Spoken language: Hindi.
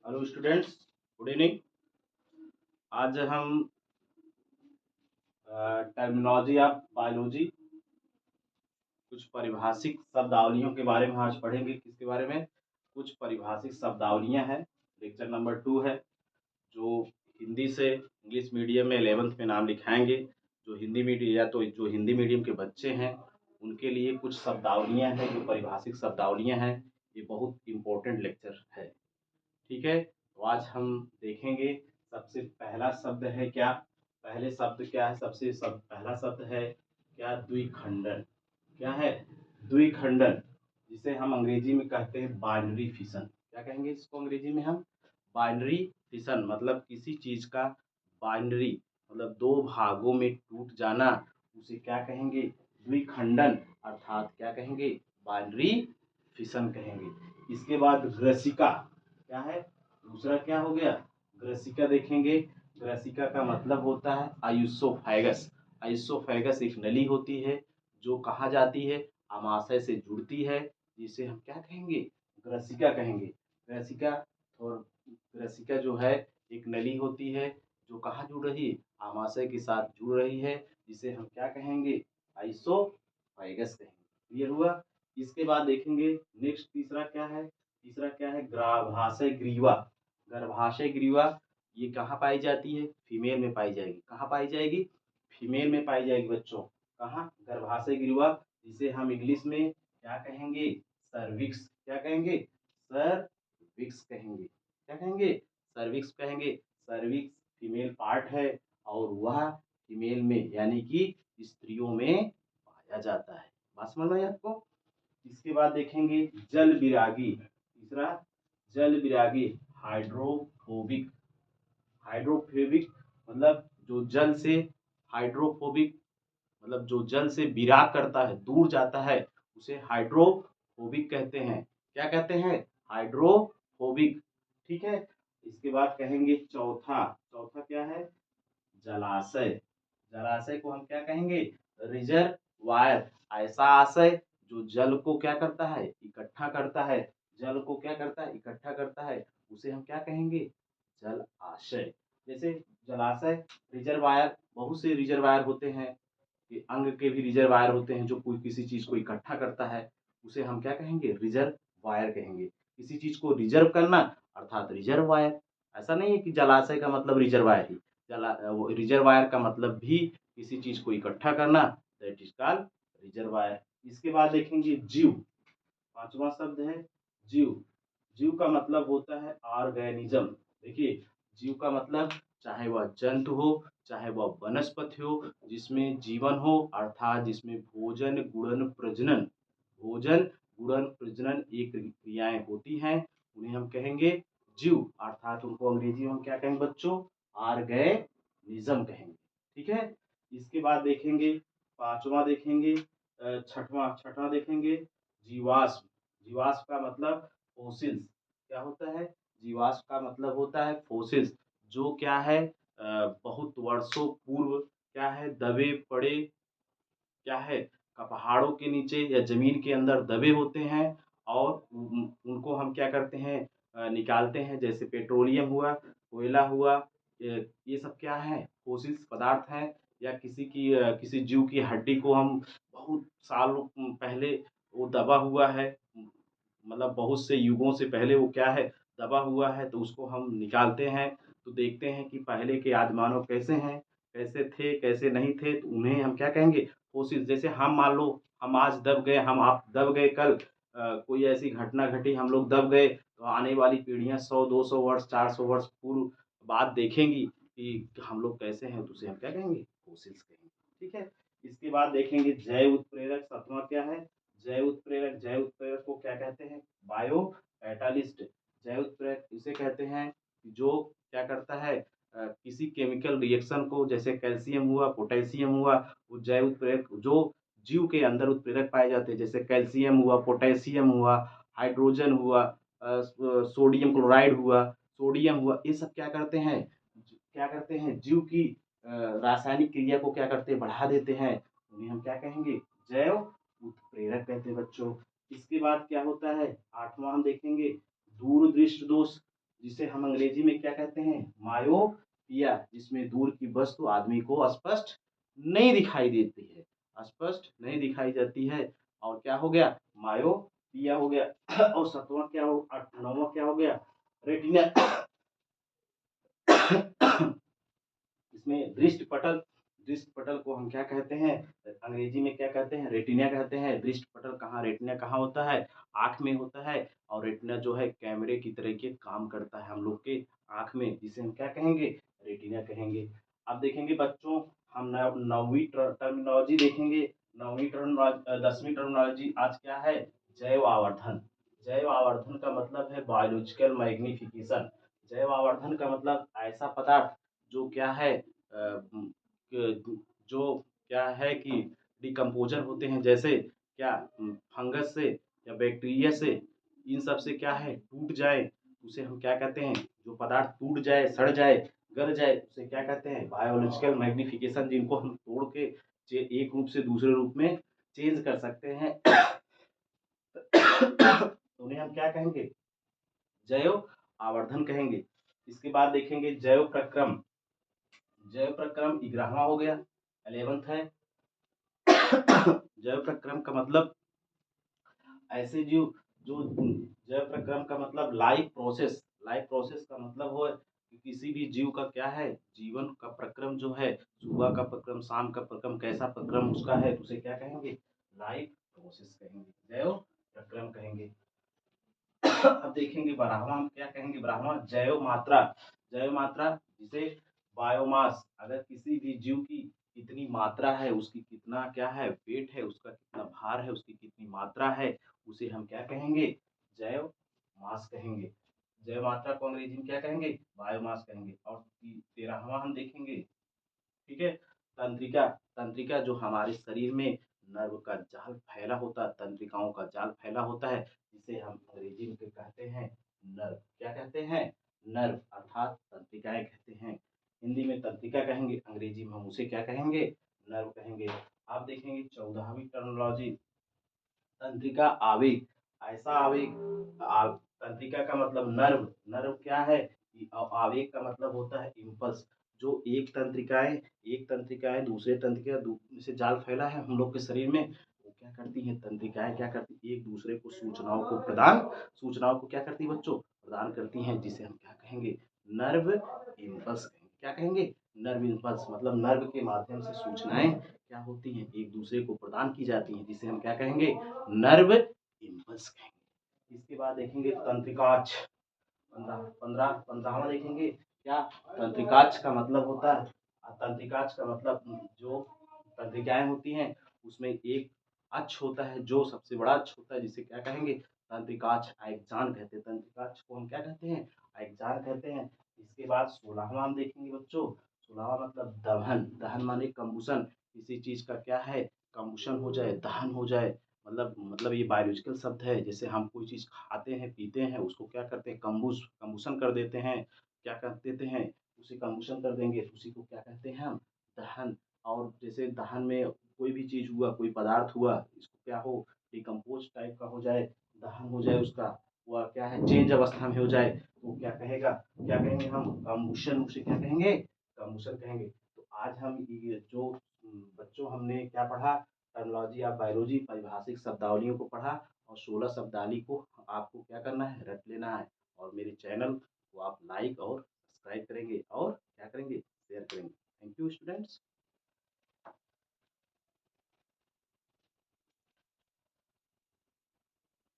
Hello students, good evening. आज हम टर्मिनोलॉजी ऑफ बायोलॉजी, कुछ पारिभाषिक शब्दावलियों के बारे में आज पढ़ेंगे। किसके बारे में? कुछ पारिभाषिक शब्दावलियां हैं। लेक्चर नंबर 2 है, जो हिंदी से इंग्लिश मीडियम में 11th में नाम लिखाएंगे। जो हिंदी मीडियम या तो जो हिंदी मीडियम के बच्चे हैं उनके लिए कुछ शब्दावलियां हैं, जो पारिभाषिक शब्दावलियां हैं। ये बहुत इम्पोर्टेंट लेक्चर है। ठीक है, तो आज हम देखेंगे। सबसे पहला शब्द है क्या? पहले शब्द क्या है? पहला शब्द है क्या? द्विखंडन। क्या है? द्विखंडन, जिसे हम अंग्रेजी में कहते हैं बाइनरी फिशन। क्या कहेंगे इसको अंग्रेजी में हम? Binary fission. मतलब किसी चीज का बाइनरी मतलब दो भागों में टूट जाना, उसे क्या कहेंगे? द्विखंडन, अर्थात क्या कहेंगे? बाइनरी फिशन कहेंगे। इसके बाद ग्रसिका। क्या है? दूसरा क्या हो गया? ग्रसिका देखेंगे। ग्रसिका का मतलब होता है आयुसोफेगस। आयुसोफेगस एक नली होती है जो कहाँ जाती है? आमाशय से जुड़ती है, जिसे हम क्या कहेंगे? ग्रसिका कहेंगे। ग्रसिका और ग्रसिका जो है एक नली होती है जो कहाँ जुड़ रही है? आमाशय के साथ जुड़ रही है, जिसे हम क्या कहेंगे? आइसोफेगस कहेंगे। क्लियर हुआ? इसके बाद देखेंगे नेक्स्ट तीसरा क्या है? तीसरा क्या है? गर्भाशय ग्रीवा। गर्भाशय ग्रीवा ये कहाँ पाई जाती है? फीमेल में पाई जाएगी। कहाँ पाई जाएगी? फीमेल में पाई जाएगी बच्चों। कहाँ? गर्भाशय ग्रीवा, जिसे हम इंग्लिश में क्या कहेंगे? सर्विक्स। क्या कहेंगे? सर्विक्स कहेंगे। क्या कहेंगे? सर्विक्स कहेंगे। सर्विक्स फीमेल पार्ट है और वह फीमेल में यानी कि स्त्रियों में पाया जाता है। बात समझ में आई आपको? इसके बाद देखेंगे जल विरागी। तीसरा जल विरागी, हाइड्रोफोबिक। हाइड्रोफोबिक मतलब जो जल से, हाइड्रोफोबिक मतलब जो जल से विराग करता है, दूर जाता है, उसे हाइड्रोफोबिक कहते हैं। क्या कहते हैं? हाइड्रोफोबिक। ठीक है। इसके बाद कहेंगे चौथा। चौथा क्या है? जलाशय। जलाशय को हम क्या कहेंगे? रिजर्वायर। ऐसा आशय जो जल को क्या करता है? इकट्ठा करता है। जल को क्या करता है? इकट्ठा करता है, उसे हम क्या कहेंगे? जल आशय। जैसे जलाशय, रिजर्वायर, बहुत से रिजर्वायर होते हैं कि अंग के भी रिजर्वायर होते हैं जो कोई किसी चीज को इकट्ठा करता है, उसे हम क्या कहेंगे? रिजर्वायर कहेंगे। किसी चीज को रिजर्व करना अर्थात रिजर्वायर। ऐसा नहीं है कि जलाशय का मतलब रिजर्वायर ही। रिजर्वायर का मतलब भी किसी चीज को इकट्ठा करना, दैट इज कॉल्ड रिजर्वायर। इसके बाद देखेंगे जीव। पांचवा शब्द है जीव। जीव का मतलब होता है ऑर्गेनिज्म। देखिए, जीव का मतलब चाहे वह जंतु हो, चाहे वह वनस्पति हो, जिसमें जीवन हो, अर्थात जिसमें भोजन गुणन प्रजनन, भोजन गुणन प्रजनन एक क्रियाएं होती हैं, उन्हें हम कहेंगे जीव। अर्थात उनको अंग्रेजी में हम क्या कहेंगे बच्चों? ऑर्गेनिज्म कहेंगे। ठीक है। इसके बाद देखेंगे पांचवा, देखेंगे छठवां। छठवां देखेंगे जीवाश्म। जीवाश्म का मतलब फोसिल्स। क्या होता है? जीवाश्म का मतलब होता है फोसिल्स, जो क्या है? बहुत वर्षों पूर्व क्या है? दबे पड़े क्या है? पहाड़ों के नीचे या जमीन के अंदर दबे होते हैं, और उनको हम क्या करते हैं? निकालते हैं। जैसे पेट्रोलियम हुआ, कोयला हुआ, ये सब क्या है? फोसिल्स पदार्थ हैं। या किसी जीव की हड्डी को हम बहुत सालों पहले वो दबा हुआ है, मतलब बहुत से युगों से पहले वो क्या है? दबा हुआ है, तो उसको हम निकालते हैं। तो देखते हैं कि पहले के आदिमानव कैसे हैं, कैसे थे, कैसे नहीं थे, तो उन्हें हम क्या कहेंगे? कोशिश। जैसे हम मान लो हम आज दब गए, हम आप दब गए कल, कोई ऐसी घटना घटी, हम लोग दब गए, तो आने वाली पीढ़ियां 100 200 वर्ष 400 वर्ष पूर्व बाद देखेंगी कि हम लोग कैसे हैं, तो उसे हम क्या कहेंगे? कोशिश कहेंगे। ठीक है। इसके बाद देखेंगे जैव उत्प्रेरक। सातवां क्या है? जैव उत्प्रेरक। जैव उत्प्रेरक को क्या कहते हैं? Bio catalyst. जैव उत्प्रेरक इसे कहते हैं जो क्या करता है? किसी केमिकल रिएक्शन को, जैसे कैल्शियम हुआ, पोटेशियम हुआ, वो जैव उत्प्रेरक जो जीव के अंदर उत्प्रेरक पाए जाते हैं, जैसे कैल्शियम हुआ, पोटेशियम हुआ, हाइड्रोजन हुआ, सोडियम क्लोराइड हुआ, सोडियम हुआ, ये सब क्या करते हैं? क्या करते हैं? जीव की रासायनिक क्रिया को क्या करते हैं? बढ़ा देते हैं। उन्हें हम क्या कहेंगे? जैव उत्प्रेरक कहते हैं बच्चों। इसके बाद क्या होता है? आठवां हम देखेंगे दूरदृष्ट दोष, जिसे हम अंग्रेजी में क्या कहते हैं, मायोपिया, जिसमें दूर की वस्तु आदमी को स्पष्ट नहीं दिखाई देती है, स्पष्ट नहीं दिखाई देती है। और क्या हो गया, मायोपिया हो गया। और सातवां क्या हो, नौवां क्या हो गया, रेटिना। इसमें दृष्टि पटल, दृष्टि पटल को हम क्या कहते हैं, अंग्रेजी में क्या कहते हैं, रेटिना कहते हैं। दृष्टि पटल कहाँ, रेटिना कहाँ होता है, आँख में होता है। और रेटिना जो है कैमरे की तरह के काम करता है हम लोग के आँख में, जिसे हम क्या कहेंगे, रेटिना कहेंगे। अब देखेंगे बच्चों, हम नौवीं टर्मिनोलॉजी देखेंगे। नौवीं टर्मिनोलॉजी, 10वीं टर्मिनोलॉजी आज क्या है, जैव आवर्धन। जैव आवर्धन का मतलब है बायोलॉजिकल मैग्निफिकेशन। जैव आवर्धन का मतलब ऐसा पदार्थ जो क्या है, जो क्या है कि डिकम्पोजर होते हैं, जैसे क्या, फंगस से या बैक्टीरिया से, इन सब से क्या है, टूट जाए, उसे हम क्या कहते हैं, जो पदार्थ टूट जाए, सड़ जाए, गल जाए, उसे क्या कहते हैं, बायोलॉजिकल मैग्निफिकेशन, जिनको हम तोड़ के एक रूप से दूसरे रूप में चेंज कर सकते हैं। उन्हें हम क्या कहेंगे, जैव आवर्धन कहेंगे। इसके बाद देखेंगे जैव प्रक्रम। जैव प्रक्रम 11वां हो गया, 11th है। जैव प्रक्रम का मतलब ऐसे जीव जो, जैव प्रक्रम का मतलब लाइफ प्रोसेस। लाइफ प्रोसेस का मतलब हो कि किसी भी जीव का क्या है, जीवन का प्रक्रम जो है, सुबह का प्रक्रम, शाम का प्रक्रम, कैसा प्रक्रम उसका है, उसे क्या कहेंगे, लाइफ प्रोसेस कहेंगे, जैव प्रक्रम कहेंगे। अब देखेंगे 12वां, हम क्या कहेंगे, 12वां जैव मात्रा। जैव मात्रा जिसे बायोमास, अगर किसी भी जीव की कितनी मात्रा है, उसकी कितना क्या है, वेट है, उसका कितना भार है, उसकी कितनी मात्रा है, उसे हम क्या कहेंगे, जैव मास कहेंगे। जैव मात्रा को अंग्रेजी में क्या कहेंगे, बायोमास कहेंगे। और 13वां हम देखेंगे, ठीक है, तंत्रिका। तंत्रिका जो हमारे शरीर में नर्व का जाल फैला होता है, तंत्रिकाओं का जाल फैला होता है, जिसे हम अंग्रेजी में कहते हैं नर्व। क्या कहते हैं, नर्व, अर्थात तंत्रिकाएं कहते हैं। हिंदी में तंत्रिका कहेंगे, अंग्रेजी में हम उसे क्या कहेंगे, नर्व कहेंगे। आप देखेंगे 14वीं टर्मिनोलॉजी, तंत्रिका आवेग। ऐसा आवेग, तंत्रिका का मतलब नर्व, नर्व क्या है, आवेग का मतलब होता है इम्पल्स। जो एक तंत्रिकाएं दूसरे तंत्रिका से जाल फैला है हम लोग के शरीर में, वो क्या करती हैं, तंत्रिकाएं क्या करती, एक दूसरे को सूचनाओं को क्या करती है बच्चों, प्रदान करती हैं, जिसे हम क्या कहेंगे, नर्व इम्पल्स कहेंगे। क्या कहेंगे, नर्व इम्पल्स, मतलब नर्व के माध्यम से सूचनाएं क्या होती हैं, एक दूसरे को प्रदान की जाती हैं, जिसे हम क्या कहेंगे, नर्व इम्पल्स कहेंगे। इसके बाद देखेंगे तंत्रिकाक्ष। 15वां देखेंगे क्या, तंत्रिकाक्ष का मतलब होता है, तंत्रिकाक्ष का मतलब जो तंत्रिकाएं होती हैं, उसमें एक अक्ष होता है, जो सबसे बड़ा अक्ष होता है, जिसे क्या कहेंगे, तंत्रिकाक्ष आयतजान कहते हैं। तंत्रिकाक्ष को हम क्या कहते हैं, आयतजान कहते हैं। इसके बाद 16वां हम देखेंगे बच्चों, 16वां मतलब दहन। दहन माने कम्बुशन, किसी चीज का क्या है, कम्बुशन हो जाए, दहन हो जाए, मतलब ये बायोलॉजिकल शब्द है। जैसे हम कोई चीज़ खाते हैं, पीते हैं, उसको क्या करते हैं, कम्बुशन कर देते हैं, क्या कर देते हैं, उसे कम्बुशन कर देंगे, तो उसी को क्या कहते हैं हम, दहन। और जैसे दहन में कोई भी चीज़ हुआ, कोई पदार्थ हुआ, इसको क्या हो, डिकम्पोज टाइप का हो जाए, दहन हो जाए उसका, वह क्या है, चेंज अवस्था में हो जाए, तो क्या कहेगा, क्या कहेंगे हम, कम्बुशन, उसे क्या कहेंगे, कम्बुशन कहेंगे। तो आज हम ये जो बच्चों हमने क्या पढ़ा, टर्मिनोलॉजी ऑफ बायोलॉजी, परिभाषिक शब्दावलियों को पढ़ा, और 16 शब्दावली को आपको क्या करना है, रट लेना है। और मेरे चैनल को आप लाइक और सब्सक्राइब करेंगे, और क्या करेंगे, शेयर करेंगे। Thank you students.